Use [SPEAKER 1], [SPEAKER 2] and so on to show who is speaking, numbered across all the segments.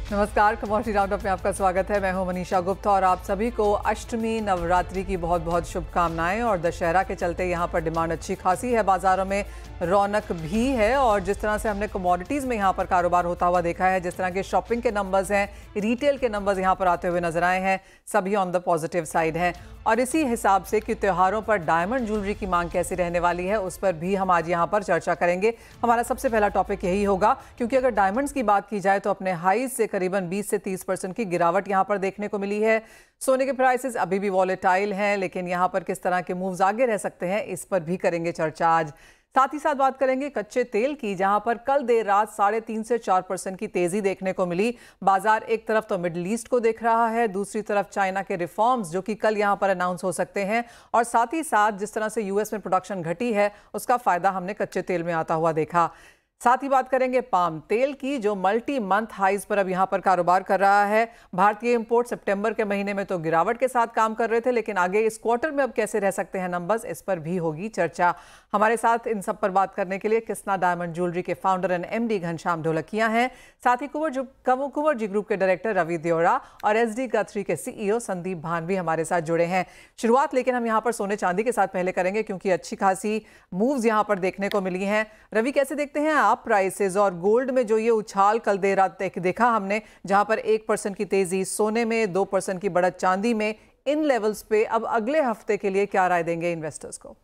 [SPEAKER 1] नमस्कार, commodity roundup में आपका स्वागत है। मैं हूं मनीषा गुप्ता और आप सभी को अष्टमी नवरात्रि की बहुत बहुत शुभकामनाएं। और दशहरा के चलते यहां पर डिमांड अच्छी खासी है, बाजारों में रौनक भी है। और जिस तरह से हमने कमोडिटीज़ में यहां पर कारोबार होता हुआ देखा है, जिस तरह के शॉपिंग के नंबर्स हैं, रिटेल के नंबर्स यहां पर आते हुए नजर आए हैं, सभी ऑन द पॉजिटिव साइड हैं। और इसी हिसाब से कि त्योहारों पर डायमंड ज्वेलरी की मांग कैसी रहने वाली है, उस पर भी हम आज यहाँ पर चर्चा करेंगे। हमारा सबसे पहला टॉपिक यही होगा, क्योंकि अगर डायमंड्स की बात की जाए तो अपने हाई से करीबन 20 से 30% की गिरावट यहाँ पर देखने को मिली है। सोने के प्राइसेस अभी भी वॉलेटाइल हैं, लेकिन यहाँ पर किस तरह के मूव्स आगे रह सकते हैं, इस पर भी करेंगे चर्चा आज। साथ ही साथ बात करेंगे कच्चे तेल की, जहां पर कल देर रात 3.5 से 4% की तेजी देखने को मिली। बाजार एक तरफ तो मिडिल ईस्ट को देख रहा है, दूसरी तरफ चाइना के रिफॉर्म्स जो कि कल यहां पर अनाउंस हो सकते हैं, और साथ ही साथ जिस तरह से यूएस में प्रोडक्शन घटी है, उसका फायदा हमने कच्चे तेल में आता हुआ देखा। साथ ही बात करेंगे पाम तेल की, जो मल्टी मंथ हाइज पर अब यहां पर कारोबार कर रहा है। भारतीय इंपोर्ट सितंबर के महीने में तो गिरावट के साथ काम कर रहे थे, लेकिन आगे इस क्वार्टर में अब कैसे रह सकते हैं नंबर्स, इस पर भी होगी चर्चा। हमारे साथ इन सब पर बात करने के लिए कृष्णा डायमंड ज्वेलरी के founder and MD Ghanshyam Dholakia हैं। साथ ही कुंवर जी ग्रुप के डायरेक्टर रवि देओरा और एसडी गथरी के सीईओ संदीप भान भी हमारे साथ जुड़े हैं। शुरुआत लेकिन हम यहाँ पर सोने चांदी के साथ पहले करेंगे, क्योंकि अच्छी खासी मूव्स यहाँ पर देखने को मिली हैं। रवि, कैसे देखते हैं आप प्राइसेस और गोल्ड में जो ये उछाल कल देर रात देखा हमने, जहां पर 1% की तेजी सोने में, 2% की बढ़त चांदी में, इन लेवल्स पे अब अगले हफ्ते के लिए क्या राय देंगे इन्वेस्टर्स को?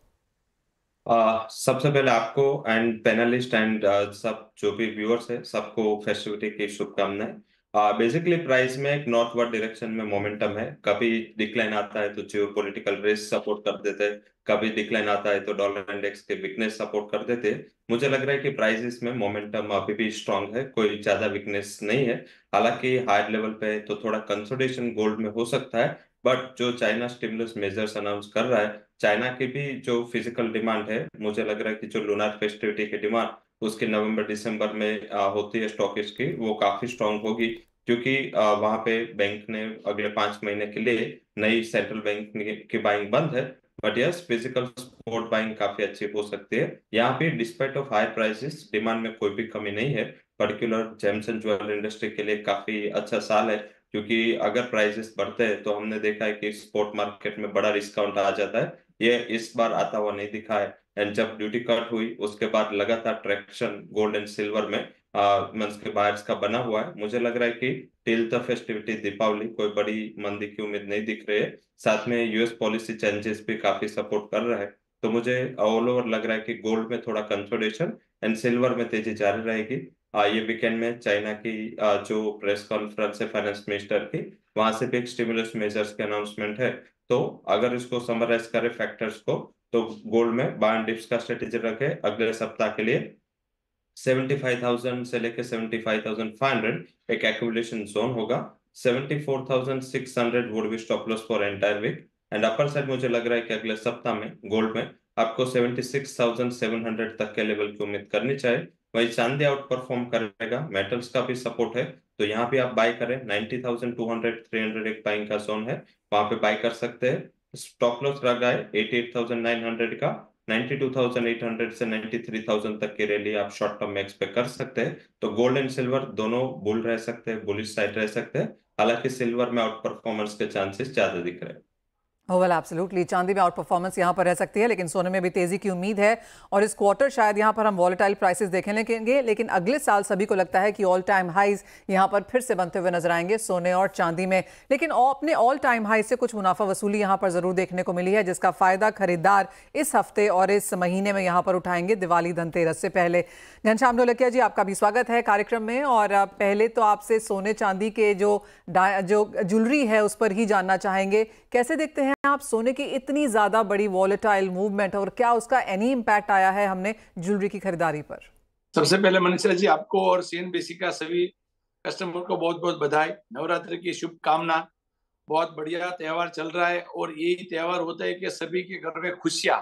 [SPEAKER 2] सबसे पहले आपको एंड पैनलिस्ट एंड सब जो भी व्यूअर्स है सबको फेस्टिविटी की शुभकामनाएं। बेसिकली प्राइस में एक नॉर्थवर्ड डायरेक्शन में मोमेंटम है। कभी डिक्लाइन आता है तो जियो पॉलिटिकल रिस्क सपोर्ट कर देते हैं, कभी डिक्लाइन आता है तो डॉलर इंडेक्स के वीकनेस सपोर्ट कर देते हैं। मुझे लग रहा है कि प्राइसेस में मोमेंटम अभी भी स्ट्रांग है, कोई ज्यादा वीकनेस नहीं है। हालांकि हायर लेवल पे तो थोड़ा कंसोलिडेशन गोल्ड में हो सकता है, बट जो चाइना स्टिमुलस मेजर्स अनाउंस कर रहा है, चाइना की भी जो फिजिकल डिमांड है, मुझे लग रहा है कि जो लूनार फेस्टिविटी की डिमांड उसकी नवंबर दिसंबर में होती है स्टॉकिश की, वो काफी स्ट्रांग होगी। क्योंकि वहां पे बैंक ने अगले 5 महीने के लिए नई सेंट्रल बैंक की बाइंग बंद है, but yes physical spot buying काफी अच्छी हो सकती है। यहाँ पे despite of high prices demand में कोई भी कमी नहीं है। Particular James and jewellery industry के लिए काफी अच्छा साल है, क्योंकि अगर प्राइसेस बढ़ते हैं तो हमने देखा है कि स्पॉट मार्केट में बड़ा डिस्काउंट आ जाता है। ये इस बार आता हुआ नहीं दिखा है। एंड जब ड्यूटी कट हुई उसके बाद लगातार ट्रैक्शन गोल्ड एंड सिल्वर में मंथ के बायर्स का बना हुआ है। मुझे लग रहा है कि टिल द फेस्टिविटी दीपावली कोई बड़ी मंदी की उम्मीद नहीं दिख रही है। साथ में यूएस पॉलिसी चेंजेस भी काफी सपोर्ट कर रहा है। तो मुझे ऑल ओवर लग रहा है कि गोल्ड में थोड़ा कंसोलिडेशन एंड सिल्वर में तेजी जारी रहेगी। ये वीकेंड में चाइना की जो प्रेस कॉन्फ्रेंस है फाइनेंस मिनिस्टर की, वहां से भी एक स्टिमुलस मेजर्स की अनाउंसमेंट है। तो अगर इसको समराइज करें फैक्टर्स को, तो गोल्ड में बाय एंड डिप्स का स्ट्रेटेजी रखे अगले सप्ताह के लिए। 75,000 से लेके 75,500 एक एक्यूमुलेशन जोन होगा। 74,600 would be stop loss for entire week. And upper side मुझे लग रहा है कि अगले सप्ताह में गोल्ड में आपको 76,700 तक के लेवल की उम्मीद करनी चाहिए। वही चांदी आउट परफॉर्म करेगा, मेटल्स का भी सपोर्ट है, तो यहाँ भी आप बाय करें। 90,200 300 एक बाइंग का जोन है, वहां पे बाय कर सकते हैं। स्टॉप लॉस लगा है 88,900 का। 92,800 से 93,000 तक की रैली आप शॉर्ट टर्म में एक्सपेक्ट कर सकते हैं। तो गोल्ड एंड सिल्वर दोनों बुल रह सकते हैं, बुलिश साइड रह सकते हैं। हालांकि सिल्वर में आउट परफॉर्मेंस के चांसेस ज्यादा दिख रहे हैं।
[SPEAKER 1] वेल एब्सोल्युटली, चांदी में आउट परफॉर्मेंस यहाँ पर रह सकती है, लेकिन सोने में भी तेजी की उम्मीद है। और इस क्वार्टर शायद यहाँ पर हम वॉलेटाइल प्राइसेस देखें लेंगे, लेकिन अगले साल सभी को लगता है कि ऑल टाइम हाइज यहाँ पर फिर से बनते हुए नजर आएंगे सोने और चांदी में। लेकिन अपने ऑल टाइम हाइज से कुछ मुनाफा वसूली यहाँ पर जरूर देखने को मिली है, जिसका फायदा खरीदार इस हफ्ते और इस महीने में यहाँ पर उठाएंगे दिवाली धनतेरस से पहले। घनश्याम ढोलकिया जी, आपका भी स्वागत है कार्यक्रम में। और पहले तो आपसे सोने चांदी के जो ज्वेलरी है उस पर ही जानना चाहेंगे, कैसे देखते हैं आप सोने की इतनी ज्यादा बड़ी वॉलेटाइल मूवमेंट, और क्या उसका एनी इम्पैक्ट आया है हमने ज्वेलरी की खरीदारी पर?
[SPEAKER 3] सबसे पहले मनीषा जी, आपको और सीएनबीसी का सभी कस्टमर को बहुत बहुत बधाई, नवरात्रि की शुभकामना। बहुत बढ़िया त्योहार चल रहा है, और यही त्योहार होता है कि सभी के घर में खुशियां।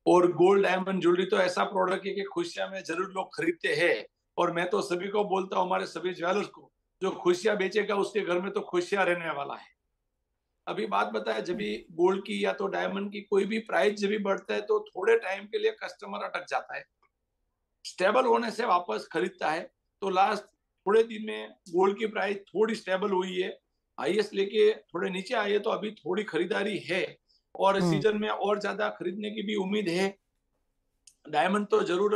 [SPEAKER 3] और गोल्ड डायमंड ज्वेलरी तो ऐसा प्रोडक्ट है कि खुशियां में जरूर लोग खरीदते हैं। और मैं तो सभी को बोलता हूँ, हमारे सभी ज्वेलर्स को, जो खुशियां बेचेगा उसके घर में तो खुशियां रहने वाला है। अभी बात बताया, जब भी गोल्ड की या तो डायमंड की कोई भी प्राइस जब भी बढ़ता है तो थोड़े टाइम के लिए कस्टमर अटक जाता है, स्टेबल होने से वापस खरीदता है। तो लास्ट थोड़े दिन में गोल्ड की प्राइस थोड़ी स्टेबल हुई है, हाईएस्ट लेके थोड़े नीचे आई है, तो अभी थोड़ी खरीदारी है और सीजन में और ज्यादा खरीदने की भी उम्मीद है। डायमंड तो जरूर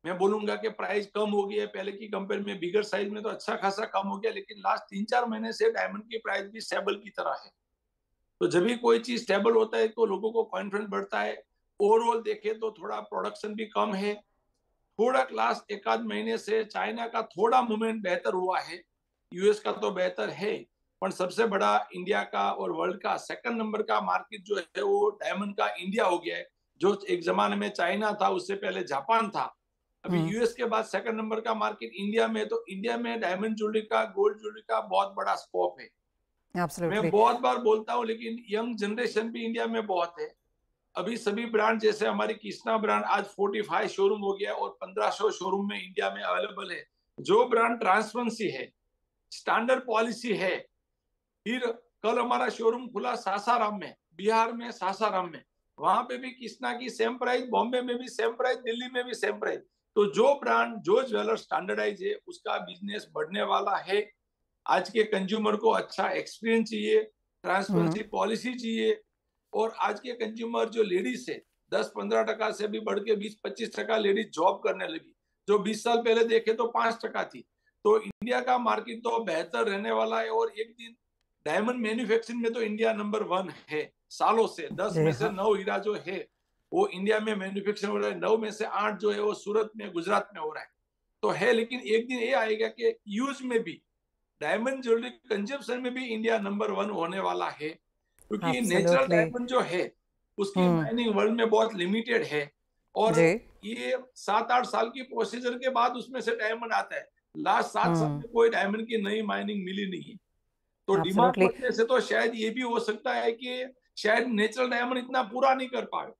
[SPEAKER 3] मैं बोलूंगा कि प्राइस कम हो गई है पहले की कंपेयर में, बिगर साइज में तो अच्छा खासा कम हो गया, लेकिन लास्ट 3-4 महीने से डायमंड की प्राइस भी स्टेबल की तरह है। तो जब भी कोई चीज स्टेबल होता है तो लोगों को कॉन्फिडेंस बढ़ता है। ओवरऑल देखे तो थोड़ा प्रोडक्शन भी कम है, थोड़ा लास्ट 1-आध महीने से चाइना का थोड़ा मूवमेंट बेहतर हुआ है, यूएस का तो बेहतर है, पर सबसे बड़ा इंडिया का और वर्ल्ड का सेकंड नंबर का मार्केट जो है वो डायमंड का इंडिया हो गया है। जो एक जमाने में चाइना था, उससे पहले जापान था, अभी यूएस के बाद सेकंड नंबर का मार्केट इंडिया में। तो इंडिया में डायमंड ज्वेलरी का, गोल्ड ज्वेलरी का बहुत बड़ा स्कोप है।
[SPEAKER 1] Absolutely.
[SPEAKER 3] मैं बहुत बार बोलता हूँ, लेकिन यंग जनरेशन भी इंडिया में बहुत है। अभी सभी ब्रांड जैसे हमारी कृष्णा ब्रांड आज 45 शोरूम हो गया और 1500 शोरूम में इंडिया में अवेलेबल है। जो ब्रांड ट्रांसपेरेंसी है, स्टैंडर्ड पॉलिसी है। फिर कल हमारा शोरूम खुला सासाराम में, बिहार में सासाराम में, वहां पे भी कृष्णा की सेम प्राइस, बॉम्बे में भी सेम प्राइस, दिल्ली में भी सेम प्राइस। तो जो ब्रांड, जो ज्वेलर स्टैंडर्डाइज है, उसका बिजनेस बढ़ने वाला है। आज के कंज्यूमर को अच्छा एक्सपीरियंस चाहिए, ट्रांसपेरेंसी पॉलिसी चाहिए, और आज के कंज्यूमर जो लेडीज है 10-15% से भी बढ़ के 20-25% लेडीज जॉब करने लगी, जो 20 साल पहले देखे तो 5% थी। तो इंडिया का मार्केट तो बेहतर रहने वाला है, और एक दिन डायमंड मैन्युफैक्चरिंग में तो इंडिया नंबर 1 है सालों से। 10 में से 9 हीरा जो है वो इंडिया में मैन्युफैक्चरिंग हो रहा है, 9 में से 8 जो है वो सूरत में, गुजरात में हो रहा है। तो है, लेकिन एक दिन ये आएगा कि यूज में भी, डायमंड ज्वेलरी कंजप्शन में भी इंडिया नंबर 1 होने वाला है, क्योंकि नेचुरल डायमंड जो है उसकी माइनिंग वर्ल्ड में बहुत लिमिटेड है, और ये 7-8 साल की प्रोसीजर के बाद उसमें से डायमंड आता है। लास्ट 7 साल में कोई डायमंड की नई माइनिंग मिली नहीं है। तो डिमांड बढ़ने से तो शायद ये भी हो सकता है कि शायद नेचुरल डायमंड इतना पूरा नहीं कर पाए।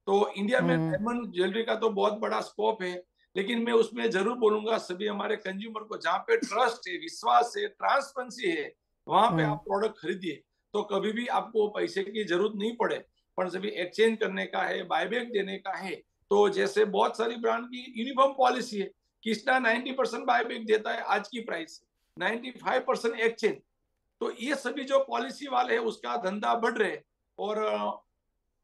[SPEAKER 3] तो इंडिया में डायमंड ज्वेलरी का तो बहुत बड़ा स्कोप है, लेकिन मैं उसमें जरूर बोलूंगा सभी हमारे कंज्यूमर को, जहाँ पे ट्रस्ट है, विश्वास है, ट्रांसपेरेंसी है, वहां पे आप प्रोडक्ट खरीदिए, तो कभी भी आपको पैसे की जरूरत नहीं पड़े। पर जब एक्सचेंज करने का है, बायबैक देने का है, तो जैसे बहुत सारी ब्रांड की यूनिफॉर्म पॉलिसी है, कृष्णा 90% बायबैक देता है आज की प्राइस, 95% एक्सचेंज। तो ये सभी जो पॉलिसी वाले हैं उसका धंधा बढ़ रहे, और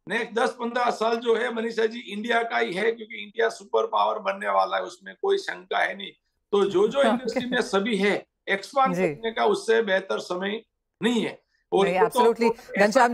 [SPEAKER 3] नेक्स्ट 10-15 साल जो है मनीषा जी इंडिया का ही है, क्योंकि इंडिया सुपर पावर बनने वाला है, उसमें कोई शंका है नहीं। तो जो इंडस्ट्री में सभी है, एक्सपांड करने का उससे बेहतर समय नहीं है। और
[SPEAKER 1] एब्सोल्युटली घनश्याम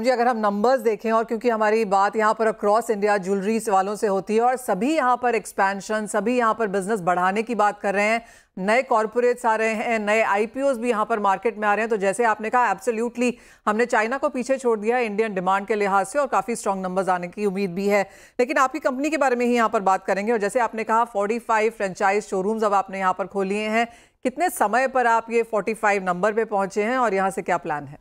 [SPEAKER 1] जी अगर हम नंबर्स देखें, और क्योंकि हमारी बात यहाँ पर अक्रॉस इंडिया ज्वेलरी वालों से होती है, और सभी यहाँ पर एक्सपेंशन, सभी यहाँ पर बिजनेस बढ़ाने की बात कर रहे हैं, नए कॉर्पोरेट्स आ रहे हैं, नए आईपीओस भी यहाँ पर मार्केट में आ रहे हैं, तो जैसे आपने कहा एब्सोल्युटली हमने चाइना को पीछे छोड़ दिया है इंडियन डिमांड के लिहाज से, और काफ़ी स्ट्रॉन्ग नंबर्स आने की उम्मीद भी है। लेकिन आपकी कंपनी के बारे में ही यहाँ पर बात करेंगे, और जैसे आपने कहा 45 फ्रेंचाइज शोरूम्स अब आपने यहाँ पर खोलिए हैं, कितने समय पर आप ये 45 नंबर पे पहुंचे हैं, और यहाँ से क्या प्लान है?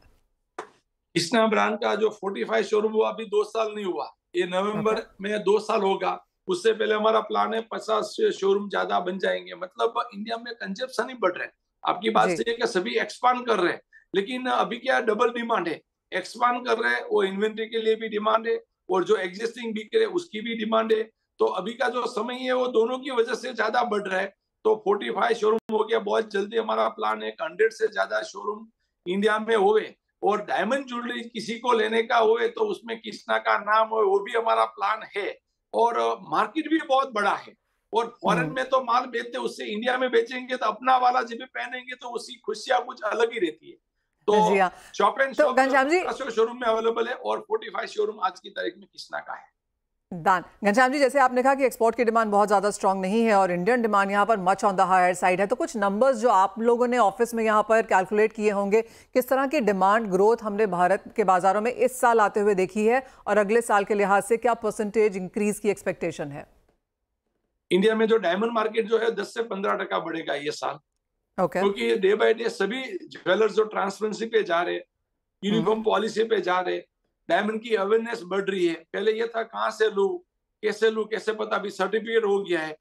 [SPEAKER 3] कृष्णा ब्रांड का जो 45 शोरूम हुआ अभी 2 साल नहीं हुआ, ये नवंबर में 2 साल होगा। उससे पहले हमारा प्लान है 50 शोरूम ज्यादा बन जाएंगे। मतलब इंडिया में कंजप्शन ही बढ़ रहे हैं। आपकी बात सही है कि सभी एक्सपांड कर रहे हैं, लेकिन अभी क्या डबल डिमांड है, एक्सपांड कर रहे हैं, वो इन्वेंट्री के लिए भी डिमांड है, और जो एग्जिस्टिंग बिक रहे उसकी भी डिमांड है। तो अभी का जो समय है वो दोनों की वजह से ज्यादा बढ़ रहा है। तो 45 शोरूम हो गया, बहुत जल्दी हमारा प्लान है 100 से ज्यादा शोरूम इंडिया में होवे, और डायमंड ज्वेलरी किसी को लेने का होवे तो उसमें कृष्णा का नाम हो, वो भी हमारा प्लान है। और मार्केट भी बहुत बड़ा है, और फॉरेन में तो माल बेचते, उससे इंडिया में बेचेंगे तो अपना वाला जब पहनेंगे तो उसकी खुशियां कुछ अलग ही रहती है। तो शॉप एंड शॉप शोरूम में अवेलेबल है, और 45 शोरूम आज की तारीख में कृष्णा का है।
[SPEAKER 1] घनश्याम जी, जैसे आपने कहा कि एक्सपोर्ट की डिमांड बहुत ज़्यादा स्ट्रांग नहीं है और इंडियन डिमांड यहाँ पर much on the higher side है, तो कुछ नंबर्स जो आप लोगों ने ऑफिस में यहाँ पर कैलकुलेट किए होंगे, किस तरह की डिमांड ग्रोथ हमने भारत के बाजारों में इस साल आते हुए देखी है, और अगले साल के लिहाज से क्या परसेंटेज इंक्रीज की एक्सपेक्टेशन है?
[SPEAKER 3] इंडिया में जो डायमंड मार्केट जो है 10 से 15% बढ़ेगा ये साल, क्योंकि डे बाय डे सभी ज्वेलर्स जो ट्रांसपेरेंसी पे जा रहे, यूनिफॉर्म पॉलिसी पे जा रहे, डायमंड की अवेयरनेस बढ़ रही है। पहले ये था कहाँ से लूं, कैसे पता, अभी सर्टिफिकेट हो गया है,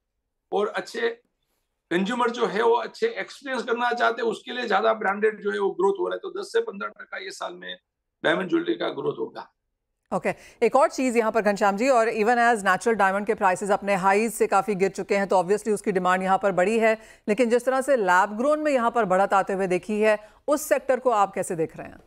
[SPEAKER 3] और अच्छे कंज्यूमर जो है वो अच्छे एक्सपीरियंस करना चाहते हैं, उसके लिए ज्यादा ब्रांडेड जो है वो ग्रोथ हो रहा है। तो 10 से 15% ये साल में डायमंड ज्वेलरी का ग्रोथ होगा।
[SPEAKER 1] ओके एक और चीज़ यहाँ पर घनश्याम जी, और इवन एज नेचुरल डायमंड के प्राइसेस अपने हाईज से काफ़ी गिर चुके हैं तो ऑब्वियसली उसकी डिमांड यहाँ पर बढ़ी है, लेकिन जिस तरह से लैब ग्रोन में यहाँ पर बढ़त आते हुए देखी है, उस सेक्टर को आप कैसे देख रहे हैं?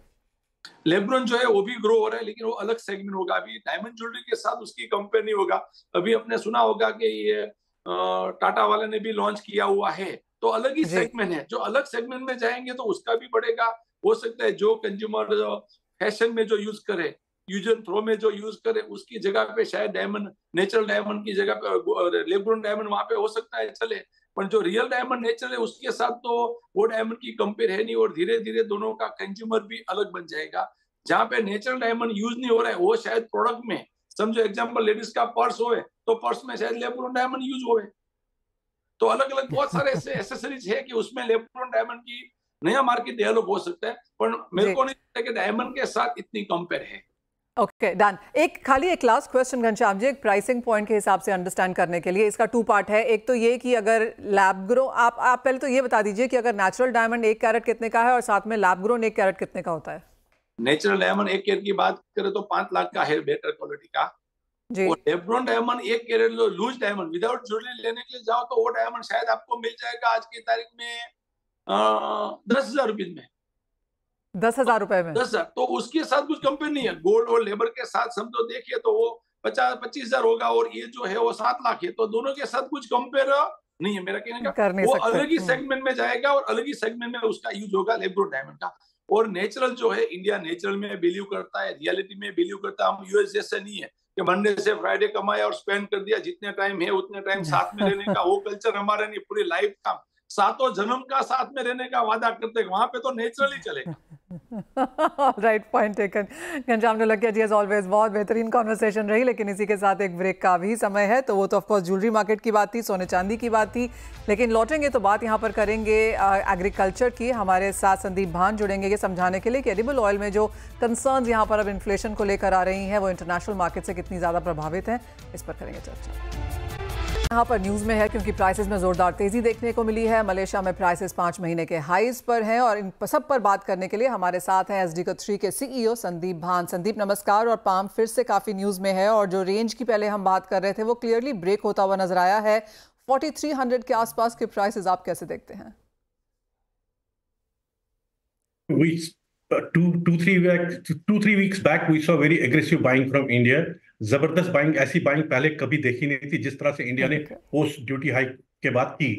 [SPEAKER 3] लैब ग्रोन जो है वो भी ग्रो हो रहा है, लेकिन वो अलग सेगमेंट होगा। अभी डायमंड ज्वेलरी के साथ उसकी कंपेयर नहीं होगा। अभी आपने सुना होगा कि ये टाटा वाले ने भी लॉन्च किया हुआ है, तो अलग ही सेगमेंट है। जो अलग सेगमेंट में जाएंगे तो उसका भी बढ़ेगा। हो सकता है जो कंज्यूमर फैशन में जो यूज करे, यूज एंड थ्रो में जो यूज करे, उसकी जगह पे शायद डायमंड, नेचुरल डायमंड की जगह पे लैब ग्रोन डायमंड वहां पे हो सकता है चले, पर जो रियल डायमंड नेचुरल है उसके साथ तो वो डायमंड की कंपेयर है नहीं। और धीरे धीरे दोनों का कंज्यूमर भी अलग बन जाएगा। जहां पे नेचुरल डायमंड यूज नहीं हो रहा है वो शायद प्रोडक्ट में, समझो एग्जांपल लेडीज का पर्स होए तो पर्स में शायद लैब ग्रोन डायमंड यूज होए। तो अलग अलग बहुत सारे ऐसे एक्सेसरीज है कि उसमें लैब ग्रोन डायमंड की नया मार्केट डेवलप हो सकता है, पर मेरे को नहीं लगता कि डायमंड के साथ इतनी कंपेयर है।
[SPEAKER 1] Okay done. एक लास्ट क्वेश्चन घनश्याम जी, एक प्राइसिंग पॉइंट के हिसाब से अंडरस्टैंड करने के लिए, इसका 2 पार्ट है। एक तो ये कि अगर लैब ग्रो, आप पहले तो ये बता दीजिए कि अगर नेचुरल डायमंड 1 कैरेट कितने का है और साथ में लैब ग्रोन 1 कैरेट कितने का होता है?
[SPEAKER 3] नेचुरल डायमंड 1 कैरेट की बात करें तो 5 लाख का है, बेटर क्वालिटी का। और lab grown diamond 1 carat loose diamond without jewellery लेने के लिए जाओ तो वो डायमंड शायद आपको मिल जाएगा आज की तारीख में 10,000 रुपए में।
[SPEAKER 1] 10,000 रुपए में
[SPEAKER 3] 10,000। तो उसके साथ कुछ कंपेयर नहीं है। गोल्ड और लेबर के साथ समझो देखिए तो वो 50-25,000 होगा और ये जो है वो 7 लाख है। तो दोनों के साथ कुछ कंपेयर नहीं है मेरा कहने का। वो अलग ही सेगमेंट में जाएगा और अलग ही सेगमेंट में उसका यूज होगा लैब ग्रोन डायमंड का। और नेचुरल जो है, इंडिया नेचुरल में बिलीव करता है, रियलिटी में बिलीव करता है। हम यूएस जैसे नहीं है कि मंडे से फ्राइडे कमाया और स्पेंड कर दिया, जितने टाइम है उतने टाइम साथ में रहने का वो कल्चर हमारा नहीं। पूरी लाइफ का सातों जन्म का साथ में रहने का वादा करते हैं, वहां पे तो नेचुरली चलेगा।
[SPEAKER 1] Right, point taken. Ghanshyam Dholakia ji, as always बहुत बेहतरीन कॉन्वर्सेशन रही, लेकिन इसी के साथ एक ब्रेक का भी समय है। तो वो तो ऑफकोर्स ज्वेलरी मार्केट की बात थी, सोने चांदी की बात थी, लेकिन लौटेंगे तो बात यहाँ पर करेंगे एग्रीकल्चर की। हमारे साथ संदीप भान जुड़ेंगे ये समझाने के लिए कि एडिबल ऑयल में जो कंसर्न्स यहाँ पर अब इन्फ्लेशन को लेकर आ रही हैं वो इंटरनेशनल मार्केट से कितनी ज़्यादा प्रभावित हैं, इस पर करेंगे चर्चा। यहाँ पर न्यूज़ में है क्योंकि प्राइसेस में जोरदार तेजी देखने को मिली है। मलेशिया में प्राइसेस 5 महीने के हाईज पर हैं और इन सब पर बात करने के लिए हमारे साथ हैं SD3 के CEO संदीप भान। संदीप नमस्कार। और पाम फिर से काफ़ी न्यूज़ में है और जो रेंज की पहले हम बात कर रहे थे वो क्लियरली ब्रेक होता हुआ नजर आया है। 4300 के आसपास के प्राइसेस आप कैसे देखते हैं?
[SPEAKER 4] Two, 3 weeks back we saw very aggressive buying from India. जबरदस्त बाइंग, ऐसी बाइंग पहले कभी देखी नहीं थी जिस तरह से इंडिया ने पोस्ट ड्यूटी हाइक के बाद की।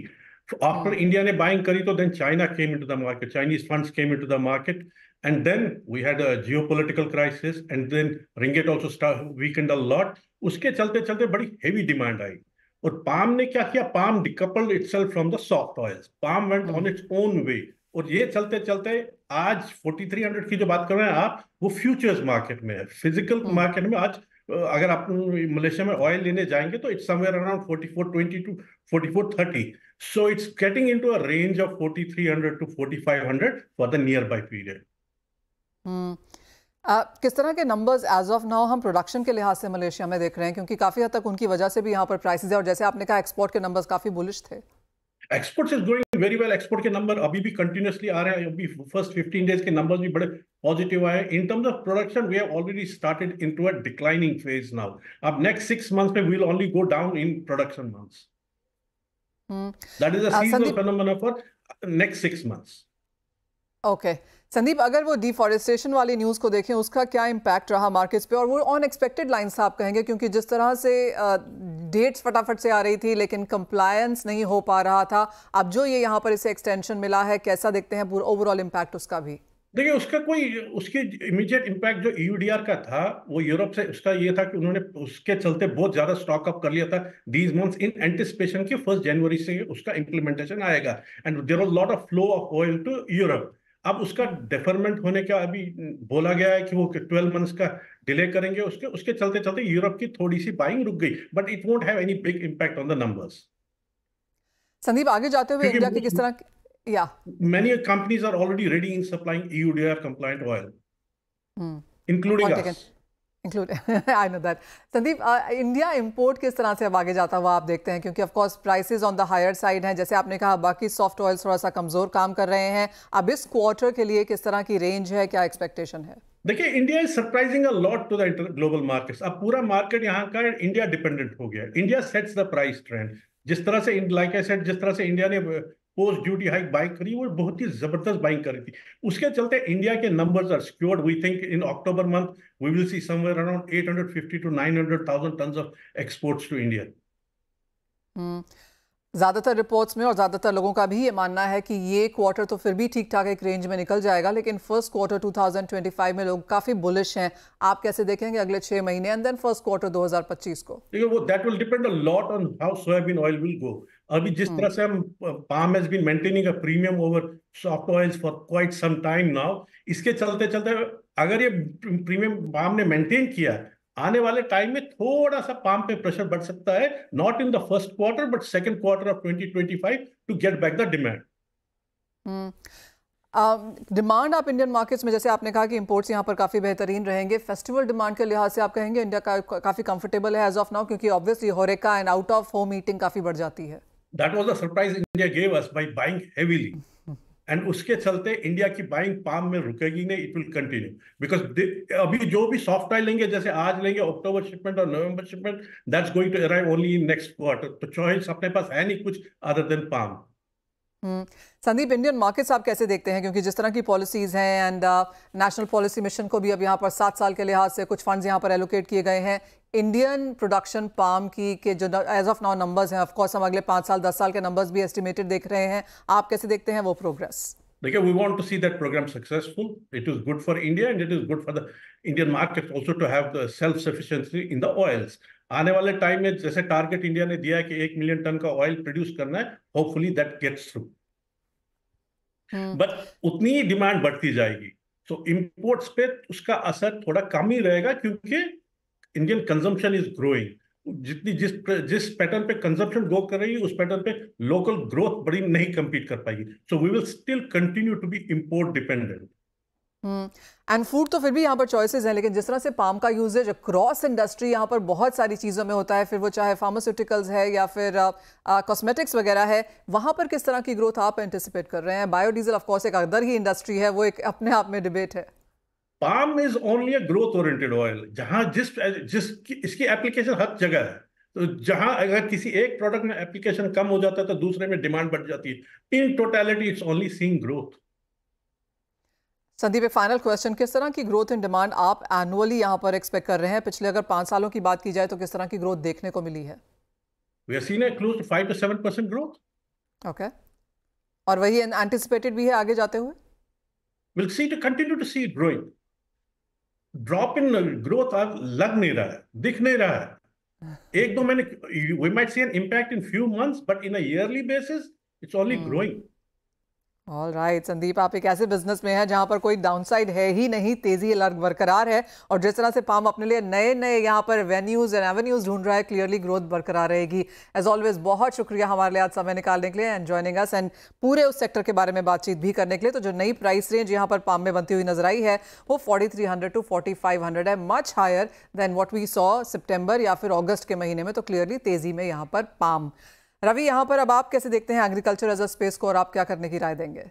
[SPEAKER 4] आफ्टर इंडिया ने बाइंग करी तो then China came into the market, Chinese funds came into the market, and then we had a geopolitical crisis and then ringgit also weakened a lot. उसके चलते चलते बड़ी हेवी डिमांड आई और palm ने क्या किया, palm decoupled itself from the soft oils, palm went on its own way. और ये चलते चलते आज 4300 की जो बात कर रहे हैं आप, वो फ्यूचर्स मार्केट में है। फिजिकल मार्केट में आज अगर आप मलेशिया में ऑयल लेने जाएंगे तो it's somewhere around 4420 to 4430, so it's getting into a range of 4300 to 4500 for the nearby period.
[SPEAKER 1] किस तरह के नंबर्स एज ऑफ नाउ हम प्रोडक्शन के लिहाज से मलेशिया में देख रहे हैं, क्योंकि काफी हद तक उनकी वजह से भी यहाँ पर प्राइसेस है और जैसे आपने कहा एक्सपोर्ट के नंबर्स काफी बुलिश थे।
[SPEAKER 4] Exports is going very well. Export के नंबर अभी भी कंटिन्यूअसली आ रहे हैं, अभी फर्स्ट 15 डेज के नंबर्स भी बड़े पॉजिटिव आए। In terms of production we have already started into a declining phase now. अब नेक्स्ट 6 मंथ्स में we will only go down in production months. That is a seasonal phenomena for next 6 months.
[SPEAKER 1] Okay Sandeep, अगर वो deforestation वाली news को देखें उसका क्या impact रहा मार्केट्स पे, और वो अनएक्सपेक्टेड लाइंस आप कहेंगे, क्योंकि जिस तरह से डेट्स फटाफट से आ रही थी लेकिन कंप्लायंस नहीं हो पा रहा था, अब जो ये यहाँ पर इसे एक्सटेंशन मिला है, कैसा देखते हैं पूरा ओवरऑल इम्पैक्ट उसका भी?
[SPEAKER 4] देखिए उसका कोई उसके इमीडिएट इम्पैक्ट जो EUDR का था वो यूरोप से, उसका ये था कि उन्होंने उसके चलते बहुत ज्यादा स्टॉक अप कर लिया था दीज मंथ्स इन एंटिसिपेशन कि 1 जनवरी से उसका इंप्लीमेंटेशन आएगा and there was lot of flow of oil to Europe. अब उसका डेफरमेंट होने का अभी बोला गया है कि वो 12 मंथ्स का डिले करेंगे, उसके चलते चलते यूरोप की थोड़ी सी बाइंग रुक गई, but it won't have any big impact on the numbers.
[SPEAKER 1] Sandeep आगे जाते हुए इंडिया के किस तरह Yeah.
[SPEAKER 4] Many companies are already ready in supplying EUDR compliant oil, including us.
[SPEAKER 1] I know that. Sandeep, India import किस तरह से अब आगे जाता हुआ आप देखते हैं, क्योंकि of course prices on the higher side हैं, जैसे आपने कहा बाकी सॉफ्ट ऑयल्स थोड़ा सा कमजोर काम कर रहे हैं। अब इस क्वार्टर के लिए किस तरह की रेंज है, क्या एक्सपेक्टेशन है?
[SPEAKER 4] देखिए, India is surprising a lot to the global markets. अब पूरा मार्केट यहाँ का इंडिया डिपेंडेंट हो गया। India sets the price trend. जिस तरह से, लाइक आई सेड, जिस तरह से इंडिया ने पोस्ट ड्यूटी हाइक बाइंग करी, वो बहुत ही जबरदस्त बाइंग करी थी। उसके चलते इंडिया के numbers are secured. We think in October month we will see somewhere around 850 to 900,000 tons of exports to India.
[SPEAKER 1] ज़्यादातर रिपोर्ट्स में और ज़्यादातर लोगों का भी ये मानना है कि ये क्वार्टर तो फिर भी ठीक ठाक एक रेंज में निकल जाएगा, लेकिन फर्स्ट क्वार्टर 2025 में लोग काफ़ी बुलिश हैं। आप कैसे देखेंगे अगले 6 महीने एंड देन फर्स्ट क्वार्टर 2025 को?
[SPEAKER 4] देखिए, वो that will depend a lot on how soybean oil will go. अभी जिस तरह से हम, palm has been maintaining a premium over soft oils for quite some time now. इसके चलते चलते अगर ये प्रीमियम पाम ने मेंटेन किया, आने वाले टाइम में थोड़ा सा पाम पे प्रेशर बढ़ सकता है, not in the first quarter but second quarter of 2025 to get back the demand.
[SPEAKER 1] Demand आप इंडियन मार्केट्स में, जैसे आपने कहा कि इंपोर्ट्स यहाँ पर काफ़ी बेहतरीन रहेंगे, फेस्टिवल डिमांड के लिहाज से आप कहेंगे इंडिया का काफ़ी कंफर्टेबल है एज ऑफ नाउ, क्योंकि obviously होरेका and out of home eating काफ़ी बढ़ जाती है।
[SPEAKER 4] That was the surprise India gave us by buying heavily, and उसके चलते इंडिया की बाइंग पाम में रुकेगी नहीं, इट विल कंटिन्यू। बिकॉज अभी जो भी सॉफ्ट ऑयल लेंगे, जैसे आज लेंगे अक्टूबर शिपमेंट और नवंबर shipment, that's going to arrive only in next quarter. तो चॉइस अपने पास है नहीं कुछ other than palm.
[SPEAKER 1] Sandeep, Indian markets आप कैसे देखते हैं, क्योंकि जिस तरह की पॉलिसीज हैं एंड नेशनल पॉलिसी मिशन को भी अब यहाँ पर 7 साल के लिहाज से कुछ फंड्स यहाँ पर एलोकेट किए गए हैं। इंडियन प्रोडक्शन पाम की के जो एज ऑफ नाउ नंबर्स हैं, ऑफ कोर्स हम अगले 5 साल 10 साल के नंबर्स भी एस्टिमेटेड देख रहे हैं, आप कैसे देखते हैं वो प्रोग्रेस?
[SPEAKER 4] देखिए, we want to see that program successful. It is good for India and it is good for the Indian market also to have the self-sufficiency in the oils. आने वाले टाइम में जैसे टारगेट इंडिया ने दिया है कि 1 million ton का oil produce करना है, hopefully that gets through. But उतनी ही डिमांड बढ़ती जाएगी, सो इंपोर्ट्स पे उसका असर थोड़ा कम ही रहेगा, क्योंकि इंडियन कंजम्पशन इज ग्रोइंग। जितनी जिस पैटर्न पे कंजम्पशन ग्रो कर रही है, उस पैटर्न पे लोकल ग्रोथ बड़ी नहीं कंपीट कर पाएगी। So we will still continue to be import dependent.
[SPEAKER 1] And food तो फिर भी यहाँ पर चॉइसेस हैं, लेकिन जिस तरह से पाम का यूजेज अक्रॉस इंडस्ट्री यहाँ पर बहुत सारी चीज़ों में होता है, फिर वो चाहे फार्मास्यूटिकल्स है या फिर कॉस्मेटिक्स वगैरह है, वहाँ पर किस तरह की ग्रोथ आप एंटिसिपेट कर रहे हैं? बायोडीजल ऑफ कोर्स एक अदर ही इंडस्ट्री है, वो एक अपने आप में डिबेट है।
[SPEAKER 4] Palm is only a growth oriented oil, जहां इसकी एप्लीकेशन हर जगह है। तो जहां अगर किसी एक प्रोडक्ट में एप्लीकेशन कम हो जाता है तो दूसरे में डिमांड बढ़ जाती है। In totality it's only seeing growth.
[SPEAKER 1] Sandeep, final question, किस तरह की ग्रोथ इन डिमांड आप एनुअली यहाँ पर एक्सपेक्ट कर रहे हैं? पिछले अगर 5 सालों की बात की जाए तो किस तरह की ग्रोथ देखने को मिली है?
[SPEAKER 4] We are seeing a close to 5 to 7% growth.
[SPEAKER 1] Okay, और वही एंटिसिपेटेड भी है आगे जाते हुए?
[SPEAKER 4] Will see to continue to see it growing. Drop in growth अब लग नहीं रहा है, दिख नहीं रहा है। एक दो महीने we might see an impact in few months, but in a yearly basis it's only growing.
[SPEAKER 1] All right Sandeep, आप एक ऐसे बिजनेस में हैं जहां पर कोई डाउनसाइड है ही नहीं, तेजी बरकरार है, और जिस तरह से पाम अपने लिए नए नए यहाँ पर वेन्यूज एंड एवेन्यूज ढूंढ रहा है, क्लियरली ग्रोथ बरकरार रहेगी। एज ऑलवेज बहुत शुक्रिया हमारे लिए आज समय निकालने के लिए एंड जॉइनिंग अस, एंड पूरे उस सेक्टर के बारे में बातचीत भी करने के लिए। तो जो नई प्राइस रेंज यहाँ पर पाम में बनती हुई नजर आई है वो 4300 to 4500 है, much higher than what we saw September या फिर अगस्त के महीने में। तो क्लियरली तेजी में यहाँ पर पाम। रवि, यहाँ पर अब आप कैसे देखते हैं एग्रीकल्चर एज अ स्पेस को, और आप क्या करने की राय देंगे?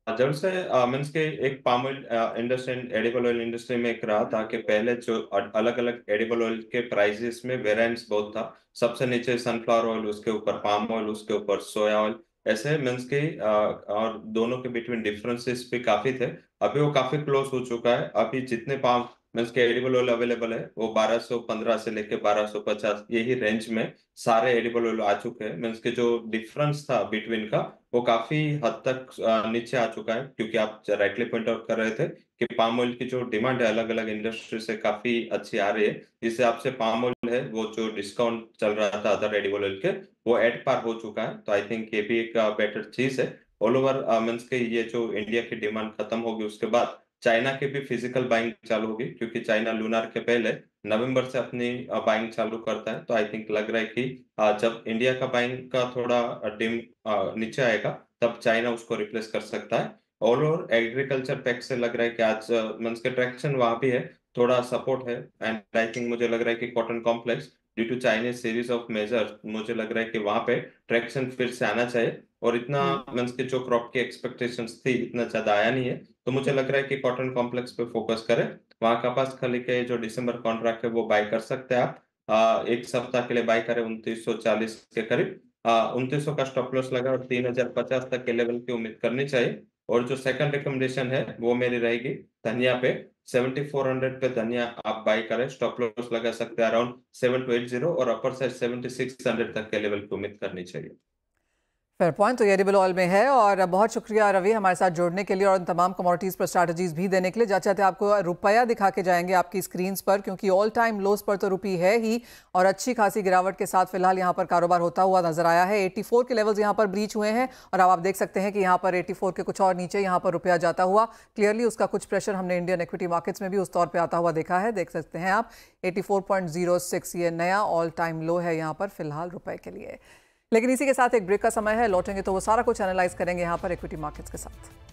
[SPEAKER 2] जब से मीन्स के एक palm oil industry, edible oil industry में एक रहा था कि पहले जो अलग अलग एडिबल ऑयल के प्राइसेस में वेरिएंस बहुत था। सबसे नीचे सनफ्लावर ऑयल, उसके ऊपर पाम ऑयल, उसके ऊपर सोया ऑयल, ऐसे मीन्स के और दोनों के बिटवीन डिफरेंसेस भी काफी थे। अभी वो काफी क्लोज हो चुका है। अभी जितने पाम मीन्स के एडिबल ऑयल अवेलेबल है वो 1215 से लेके 1250 यही रेंज में सारे एडिबल ऑयल आ चुके हैं। मीन्स के जो डिफरेंस था बिटवीन का वो काफी हद तक नीचे आ चुका है, क्योंकि आप राइटली पॉइंट आउट कर रहे थे कि पाम ऑयल की जो डिमांड है अलग अलग इंडस्ट्री से काफी अच्छी आ रही है। इस हिसाब से पाम ऑयल है वो जो डिस्काउंट चल रहा था अदर एडिबल ऑयल के, वो एट पार हो चुका है। तो आई थिंक ये भी एक बेटर चीज है। ऑल ओवर मीन्स के ये जो इंडिया की डिमांड खत्म होगी उसके बाद चाइना की भी फिजिकल बाइंग चालू होगी, क्योंकि चाइना लूनार के पहले नवंबर से अपनी बाइंग चालू करता है। तो आई थिंक लग रहा है कि जब इंडिया का बाइंग का थोड़ा डिम नीचे आएगा तब चाइना उसको रिप्लेस कर सकता है। ऑल ओवर एग्रीकल्चर पैक से लग रहा है कि आज मीन्स के ट्रैक्शन वहां भी है, थोड़ा सपोर्ट है। एंड आई थिंक मुझे लग रहा है कि cotton complex due to Chinese series of major, मुझे लग रहा है कि वहां पे ट्रैक्शन फिर से आना चाहिए। और इतना मीन्स के जो क्रॉप की एक्सपेक्टेशंस थी इतना ज्यादा आया नहीं है, तो मुझे लग रहा है कि कॉटन कॉम्प्लेक्स पे फोकस करें। वहां कपास खली के जो दिसंबर कॉन्ट्रैक्ट है वो बाय कर सकते हैं आप। एक सप्ताह के लिए बाय करें 2940 के करीब। 2900 का स्टॉप लॉस लगा और 3050 तक के लेवल की उम्मीद करनी चाहिए। और जो सेकंड रिकमेंडेशन है वो मेरी रहेगी धनिया पे। 7400 पे धनिया आप बाय करें, स्टॉप लॉस लगा सकते हैं अराउंड 7280 और अपर साइड 7600 तक के लेवल की उम्मीद करनी चाहिए।
[SPEAKER 1] Fair point. तो ये एडिबल ऑयल में है। और बहुत शुक्रिया रवि हमारे साथ जुड़ने के लिए और उन तमाम कमोडिटीज़ पर स्ट्रैटेजीज भी देने के लिए। जाते जाते आपको रुपया दिखा के जाएंगे आपकी स्क्रीन्स पर, क्योंकि ऑल टाइम लोज पर तो रुपी है ही और अच्छी खासी गिरावट के साथ फिलहाल यहाँ पर कारोबार होता हुआ नजर आया है। 84 के लेवल्स यहाँ पर ब्रीच हुए हैं और अब आप देख सकते हैं कि यहाँ पर 84 के कुछ और नीचे यहाँ पर रुपया जाता हुआ क्लियरली उसका कुछ प्रेशर हमने इंडियन इक्विटी मार्केट्स में भी उस तौर पर आता हुआ देखा है। देख सकते हैं आप 84.06 ये नया ऑल टाइम लो है यहाँ पर फिलहाल रुपए के लिए। लेकिन इसी के साथ एक ब्रेक का समय है, लौटेंगे तो वो सारा कुछ एनालाइज करेंगे यहाँ पर इक्विटी मार्केट्स के साथ।